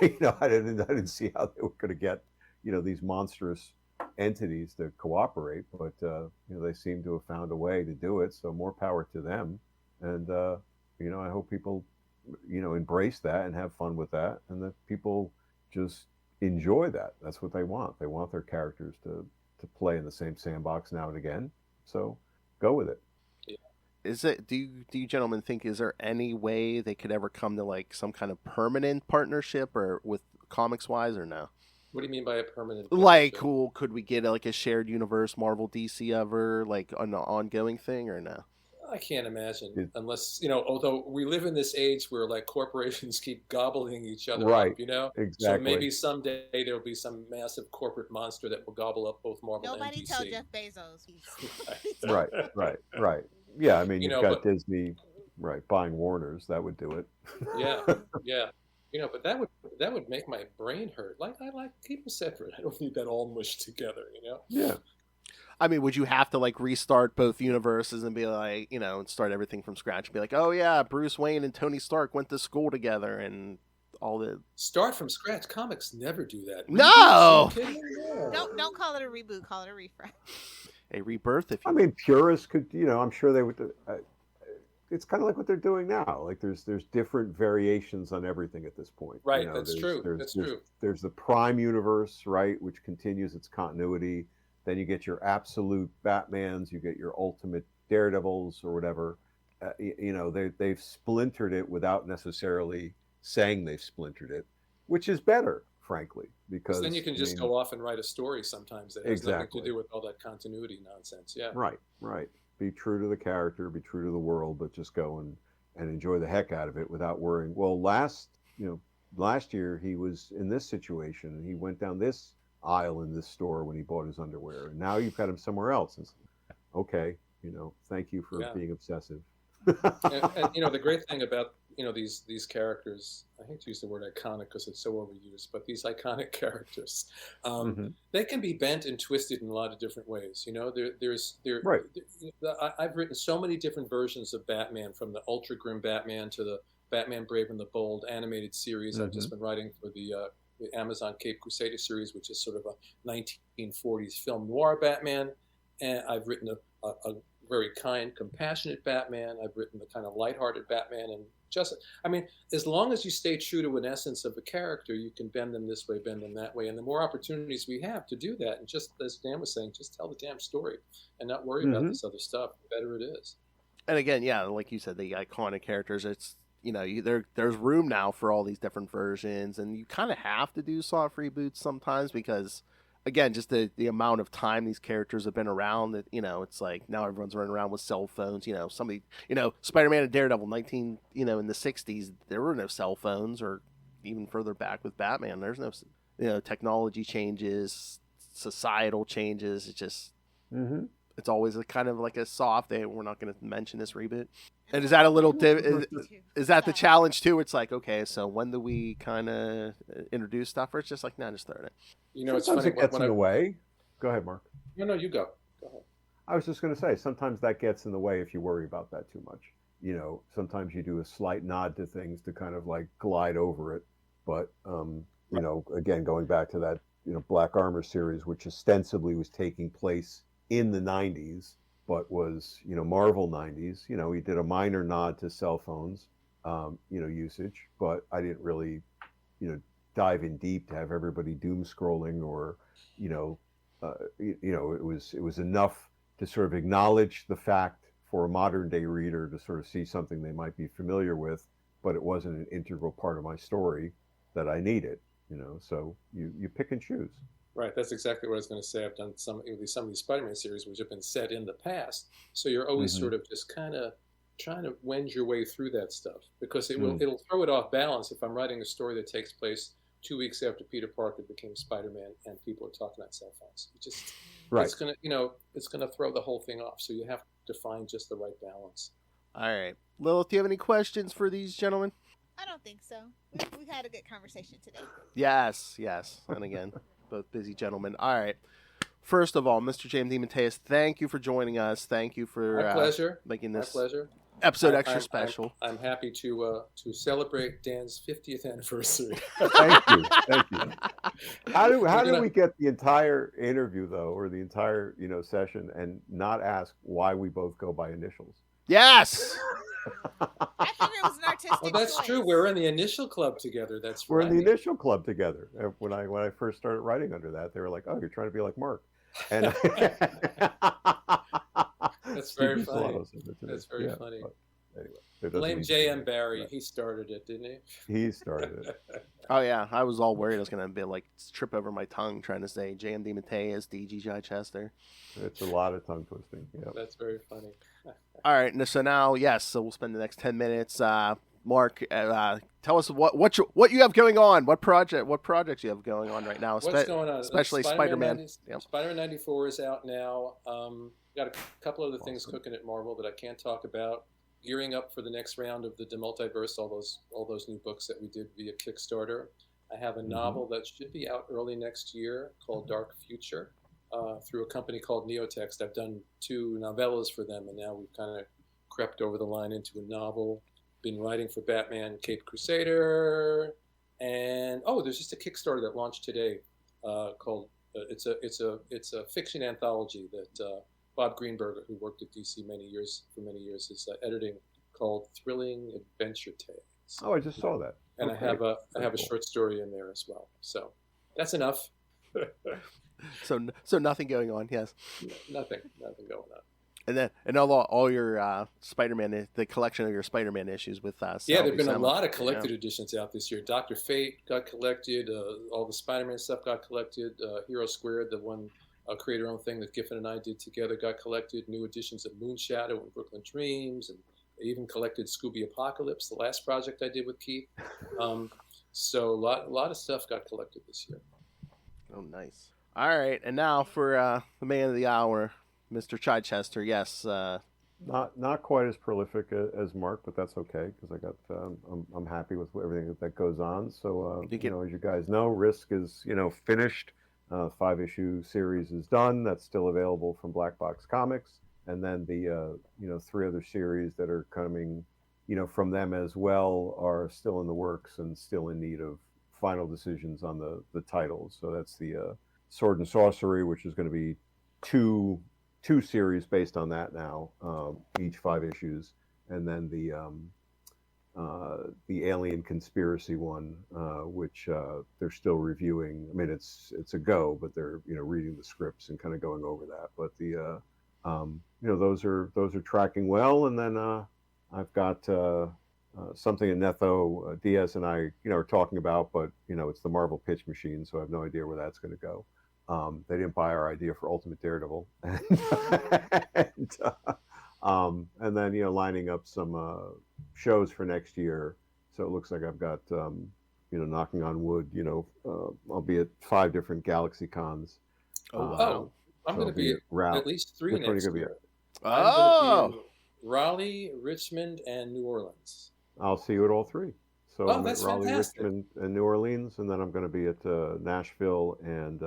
You know, I didn't see how they were going to get, you know, these monstrous entities to cooperate, but you know, they seem to have found a way to do it. So more power to them. And you know, I hope people, you know, embrace that and have fun with that, and that people just enjoy that. That's what they want. They want their characters to play in the same sandbox now and again. So go with it. Is it? Do you gentlemen think, is there any way they could ever come to like some kind of permanent partnership or with comics wise, or no? What do you mean by a permanent? Like, could we get like a shared universe Marvel DC ever, like an ongoing thing, or no? I can't imagine, unless, you know, although we live in this age where like corporations keep gobbling each other up, you know? Exactly. So maybe someday there'll be some massive corporate monster that will gobble up both Marvel and DC. Nobody tell Jeff Bezos. Right. Yeah, I mean, You you've know, got Disney, right, buying Warner's. That would do it. Yeah. You know, but that would make my brain hurt. Like, I like, keep them separate. I don't need that all mushed together, you know? Yeah. I mean, would you have to like restart both universes and be like, you know, and start everything from scratch and be like, oh yeah, Bruce Wayne and Tony Stark went to school together and all the Start from scratch. Comics never do that. No! Don't call it a reboot. Call it a refresh. A rebirth, if you I mean, purists could, you know, I'm sure they would. It's kind of like what they're doing now. Like there's different variations on everything at this point. Right, You know, that's true. That's true. There's the Prime universe, right, which continues its continuity. Then you get your absolute Batmans, you get your ultimate Daredevils or whatever. You know, they've splintered it without necessarily saying they've splintered it, which is better, frankly, because then you can just go off and write a story sometimes that has nothing to do with all that continuity nonsense. Yeah. Right. Be true to the character, be true to the world, but just go and enjoy the heck out of it without worrying. Well, last year he was in this situation and he went down this aisle in this store when he bought his underwear, and now you've got him somewhere else. And okay, you know, thank you for being obsessive. and you know, the great thing about, you know, these characters, I hate to use the word iconic because it's so overused, but these iconic characters, they can be bent and twisted in a lot of different ways. You know, I've written so many different versions of Batman, from the ultra grim Batman to the Batman Brave and the Bold animated series. I've just been writing for the Amazon Cape Crusader series, which is sort of a 1940s film noir Batman. And I've written a very kind, compassionate Batman. I've written the kind of lighthearted Batman. And just, I mean, as long as you stay true to an essence of a character, you can bend them this way, bend them that way. And the more opportunities we have to do that, and just as Dan was saying, just tell the damn story and not worry about this other stuff, the better it is. And again, yeah, like you said, the iconic characters, it's, you know, there's room now for all these different versions, and you kind of have to do soft reboots sometimes because, again, just the amount of time these characters have been around, that, you know, it's like now everyone's running around with cell phones. You know, Spider-Man and Daredevil, in the 60s, there were no cell phones, or even further back with Batman, there's no, you know, technology changes, societal changes. It's just, it's always a kind of like a soft. We're not going to mention this reboot. And is that a little is that the challenge too? It's like, okay, so when do we kind of introduce stuff, or it's just like, no, just throw it in. You know, sometimes it's funny. it gets in the way. Go ahead, Mark. No, you go. Go ahead. I was just going to say, sometimes that gets in the way if you worry about that too much. You know, sometimes you do a slight nod to things to kind of like glide over it. But, you know, again, going back to that, you know, Black Armor series, which ostensibly was taking place in the 90s, but was, you know, Marvel 90s, you know, he did a minor nod to cell phones, you know, usage, but I didn't really, you know, dive in deep to have everybody doom scrolling or, you know, it was enough to sort of acknowledge the fact for a modern day reader to sort of see something they might be familiar with, but it wasn't an integral part of my story that I needed, you know, so you pick and choose. Right, that's exactly what I was going to say. I've done some of these Spider-Man series which have been set in the past, so you're always sort of just kind of trying to wend your way through that stuff, because it'll throw it off balance if I'm writing a story that takes place 2 weeks after Peter Parker became Spider-Man and people are talking about cell phones. It's gonna, you know, it's gonna throw the whole thing off. So you have to find just the right balance. All right, Lilith, do you have any questions for these gentlemen? I don't think so. We've had a good conversation today. Yes, and again, both busy gentlemen. All right. First of all, Mr. James DeMatteis, thank you for joining us. Thank you for my pleasure. Making this my pleasure. Episode extra special. I'm happy to celebrate Dan's 50th anniversary. Thank you. How do we get the entire interview though, or the entire, you know, session, and not ask why we both go by initials? Yes. I figured it was an artistic Well, that's choice. true. We're in the initial club together. That's We're right. in the initial club together. When I first started writing under that, they were like, "Oh, you're trying to be like Mark." And that's very funny. That's very funny. Anyway, blame J.M. Barry. He started it, didn't he? He started it. Oh yeah, I was all worried I was gonna be like trip over my tongue trying to say J.M. DeMatteis, D.G. Chichester. It's a lot of tongue twisting. Yeah, that's very funny. All right, so now so we'll spend the next 10 minutes. Mark, tell us what you have going on. What projects you have going on right now? What's going on? Especially Spider-Man. Spider-Man 94 is out now. Got a couple other things cooking at Marvel that I can't talk about. Gearing up for the next round of the DeMatteis, all those new books that we did via Kickstarter. I have a novel that should be out early next year called Dark Future through a company called Neotext. I've done 2 novellas for them, and now we've kind of crept over the line into a novel. Been writing for Batman, Caped Crusader, and there's just a Kickstarter that launched today called it's a fiction anthology that Bob Greenberger, who worked at DC for many years, is editing, called Thrilling Adventure Tales. Oh, I just saw that. And I have a short story in there as well. So that's enough. So nothing going on. Yes. Nothing going on. And all your Spider-Man, the collection of your Spider-Man issues with there've been a lot of collected editions out this year. Dr. Fate got collected. All the Spider-Man stuff got collected. Hero Squared, the one creator-owned thing that Giffen and I did together, got collected. New editions of Moonshadow and Brooklyn Dreams, and I even collected Scooby Apocalypse, the last project I did with Keith. So a lot of stuff got collected this year. Oh, nice. All right, and now for the man of the hour, Mr. Chichester. Yes. Not quite as prolific as Mark, but that's okay because I got I'm happy with everything that goes on. So as you guys know, Risk is finished. 5-issue series is done. That's still available from Black Box Comics, and then the 3 other series that are coming from them as well are still in the works and still in need of final decisions on the titles. So that's the Sword and Sorcery, which is going to be two series based on that now, each 5 issues, and then the Alien Conspiracy one, which they're still reviewing. I mean, it's a go, but they're reading the scripts and kind of going over that. But the those are tracking well, and then I've got something in Netho Diaz and I are talking about, but it's the Marvel pitch machine, so I have no idea where that's going to go. They didn't buy our idea for Ultimate Daredevil, and then lining up some shows for next year. So it looks like I've got knocking on wood, I'll be at 5 different Galaxy Cons. Oh wow! I'm So going I'll to be around. at least 3 Which one are you next going to be year. at? I'm going to be Oh, in Raleigh, Richmond, and New Orleans. I'll see you at all three. So Oh, I'm at that's Raleigh, fantastic. Richmond, and New Orleans, and then I'm going to be at Nashville and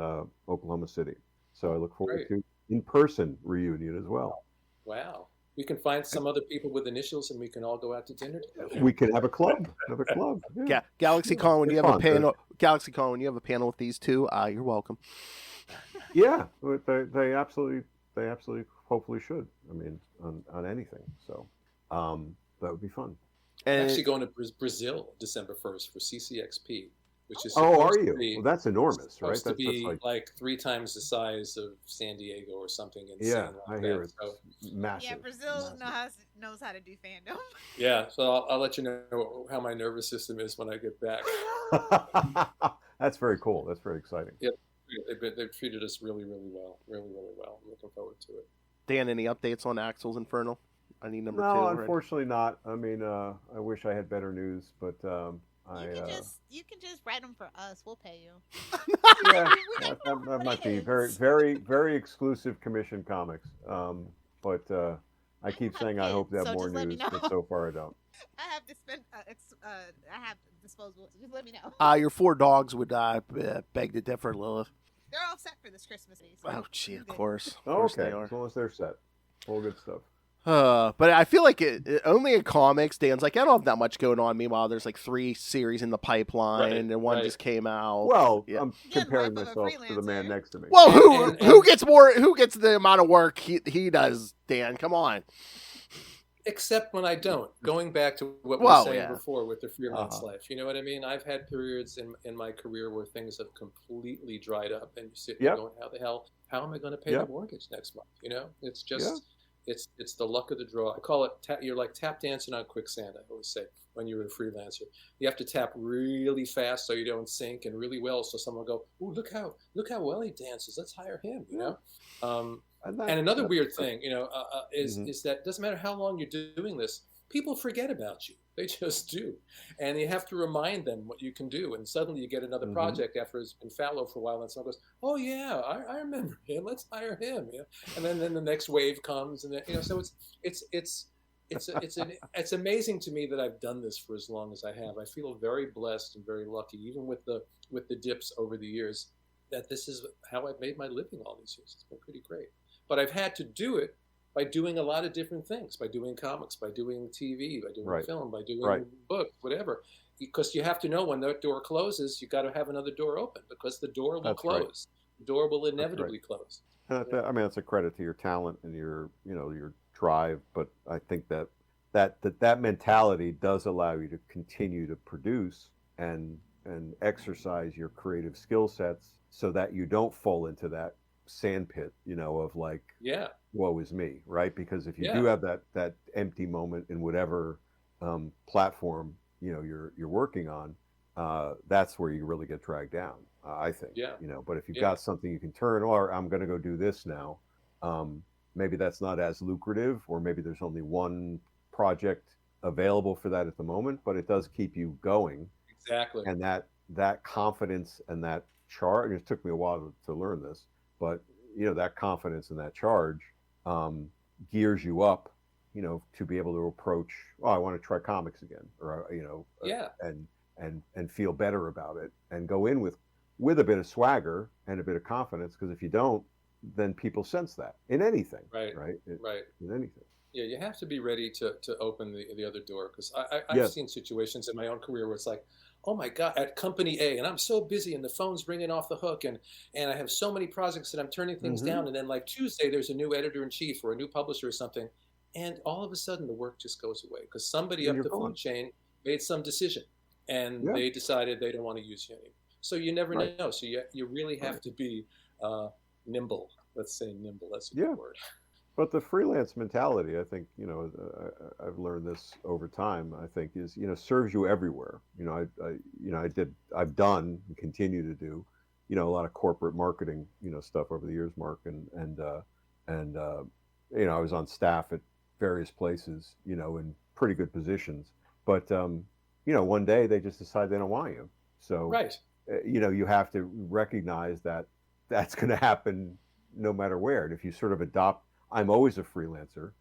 Oklahoma City. So I look forward Great. to in-person reunion as well. Wow. We can find some other people with initials, and we can all go out to dinner together. We can have a club. Have a club. Yeah. Galaxy Con, when It's you have a fun, panel, Galaxy Con, when you have a panel with these two, you're welcome. Yeah, they absolutely hopefully should. I mean, on anything. So that would be fun. I'm And actually going to Brazil December 1st for CCXP, which is Oh, supposed are you? to be, Well, that's enormous, right? supposed to That's be like 3 times the size of San Diego or something insane yeah, like I hear that. it's So, massive. Yeah, Brazil massive. knows how to do fandom. yeah, so I'll let you know how my nervous system is when I get back. That's very cool. That's very exciting. Yeah, they've treated us really, really well. Really, really well. I'm looking forward to it. Dan, any updates on Axel's Infernal? I need number No, 2. Right? unfortunately not. I mean, I wish I had better news, but You can just write them for us. We'll pay you. yeah, that might be very exclusive commission comics. But I keep I'm saying I hope to kidding, have so more just let me news, know. but so far I don't. I have to spend. I have disposable. Just let me know. Your 4 dogs would beg to differ, Lilith. They're all set for this Christmas season. Oh, gee, of Good. course. Of Oh, course okay, they are. as long as they're set, all good stuff. But I feel like only in comics, Dan's like, I don't have that much going on. Meanwhile, there's like 3 series in the pipeline, Right, and one right. just came out. Well, yeah. I'm Yeah, comparing life of a myself to the man freelancer. next to me. Well, And- who gets more? Who gets the amount of work he does? Dan, come on. Except when I don't. Going back to what we Well, were saying yeah. before with the freelance Uh-huh. life. You know what I mean? I've had periods in my career where things have completely dried up, and you sit there Yep. going, how am I going to pay Yep. the mortgage next month? You know, it's just, it's the luck of the draw. I call it, you're like tap dancing on quicksand, I always say, when you're a freelancer. You have to tap really fast so you don't sink, and really well so someone will go, ooh, look how well he dances. Let's hire him, you know? And another weird thing, you know, is that it doesn't matter how long you're doing this, people forget about you. They just do. And you have to remind them what you can do. And suddenly you get another project after it's been fallow for a while, and someone goes, oh, yeah, I remember him. Let's hire him. You know? And then the next wave comes. And then, you know, so it's amazing to me that I've done this for as long as I have. I feel very blessed and very lucky, even with the dips over the years, that this is how I've made my living all these years. It's been pretty great. But I've had to do it by doing a lot of different things, by doing comics, by doing TV, by doing film, by doing books, whatever. Because you have to know when that door closes, you got to have another door open, because the door will close. The door will inevitably close. I mean, that's a credit to your talent and your drive. But I think that mentality does allow you to continue to produce and exercise your creative skill sets, so that you don't fall into that sandpit, of like, woe is me, right? Because if you do have that empty moment in whatever platform you're working on, that's where you really get dragged down, I think. But if you've got something you can turn, or I'm going to go do this now, maybe that's not as lucrative, or maybe there's only one project available for that at the moment, but it does keep you going. Exactly. And that confidence and that charge, it took me a while to learn this, but that confidence and that charge gears you up, to be able to approach, I want to try comics again, or and feel better about it, and go in with a bit of swagger and a bit of confidence, because if you don't, then people sense that in anything, right? In anything. Yeah, you have to be ready to open the other door, because I've seen situations in my own career where it's like, oh my God, at company A, and I'm so busy and the phone's ringing off the hook, and I have so many projects that I'm turning things down, and then like Tuesday there's a new editor-in-chief or a new publisher or something, and all of a sudden the work just goes away because somebody up the food chain made some decision, and they decided they don't want to use you anymore. So you never know. So you really have to be nimble. Let's say nimble. That's a good word. But the freelance mentality, I think, I've learned this over time, I think, is, serves you everywhere. I've done and continue to do, a lot of corporate marketing, stuff over the years, Mark, and I was on staff at various places, in pretty good positions, but, one day they just decide they don't want you. So, you have to recognize that that's going to happen, no matter where. And if you sort of adopt, I'm always a freelancer,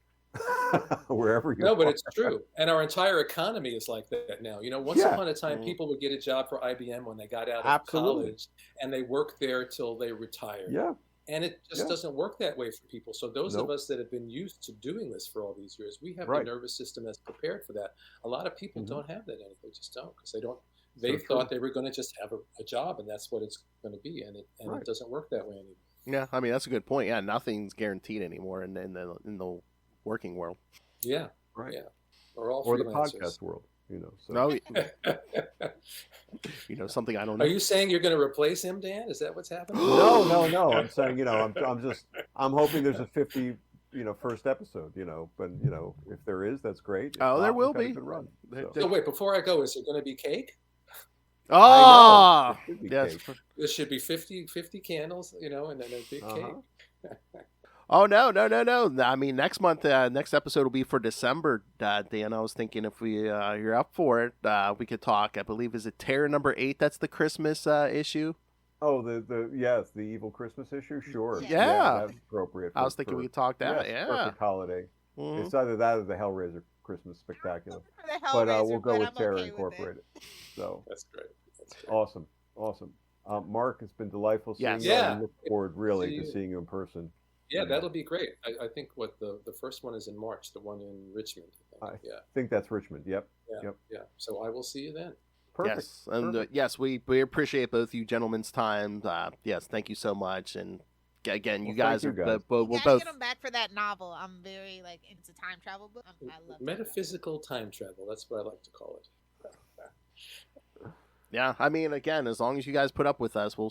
wherever you No, but are. it's true. And our entire economy is like that now. Once Yeah. upon a time, people would get a job for IBM when they got out of Absolutely. college, and they worked there till they retired. Yeah. And it just doesn't work that way for people. So those Nope. of us that have been used to doing this for all these years, we have Right. the nervous system that's prepared for that. A lot of people Mhm. don't have that anymore. They just don't, because they So thought true. they were going to just have a job, and that's what it's going to be. And Right. it doesn't work that way anymore. Yeah, I mean that's a good point. Yeah, nothing's guaranteed anymore in the working world. Yeah. Right. Yeah. We're all Or the freelancers. podcast world, So No, something I don't know. Are you saying you're going to replace him, Dan? Is that what's happening? no. I'm saying, I'm hoping there's a 50, first episode, but if there is, that's great. If Oh, there not, will we've had a be. good run. So wait, before I go, is there going to be cake? Oh, It should be yes. cake. There should be 50 candles, and then a big cake. Oh no. I mean, next month, next episode will be for December. Dan, I was thinking if you're up for it, we could talk. I believe is it Terror number 8? That's the Christmas issue. Oh, the evil Christmas issue. Sure. Yeah. That's appropropriate. I was thinking we could talk that. Yes, Yeah. perfect holiday. Mhm. It's either that or the Hellraiser Christmas Spectacular. For the But Hellraiser, we'll go but with I'm Terror okay with it. Incorporated. So That's great. awesome. Mark, it's been delightful seeing Yes. you. Yeah. I look forward really See to you. seeing you in person. Yeah, that'll be great. I think the first one is in March, the one in Richmond. I think. I think that's Richmond. Yep. Yeah. So I will see you then. Perfect. Yes, and Perfect. yes, we appreciate both you gentlemen's time. Yes, thank you so much. And again, you Well, guys thank are you guys. we're Gotta both. get him back for that novel. I'm very into time travel book. I love Metaphysical time travel. That's what I like to call it. Yeah, I mean, again, as long as you guys put up with us, we'll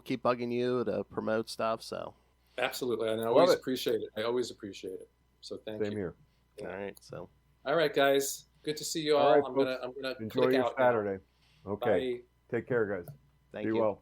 keep bugging you to promote stuff. So Absolutely, and I Love always it. appreciate it. I always appreciate it. So thank Same you. here. all right, so All right, guys. Good to see you all. All right, I'm folks. gonna Enjoy click your out now. Saturday. Okay. Bye. Take care, guys. thank Be you. well.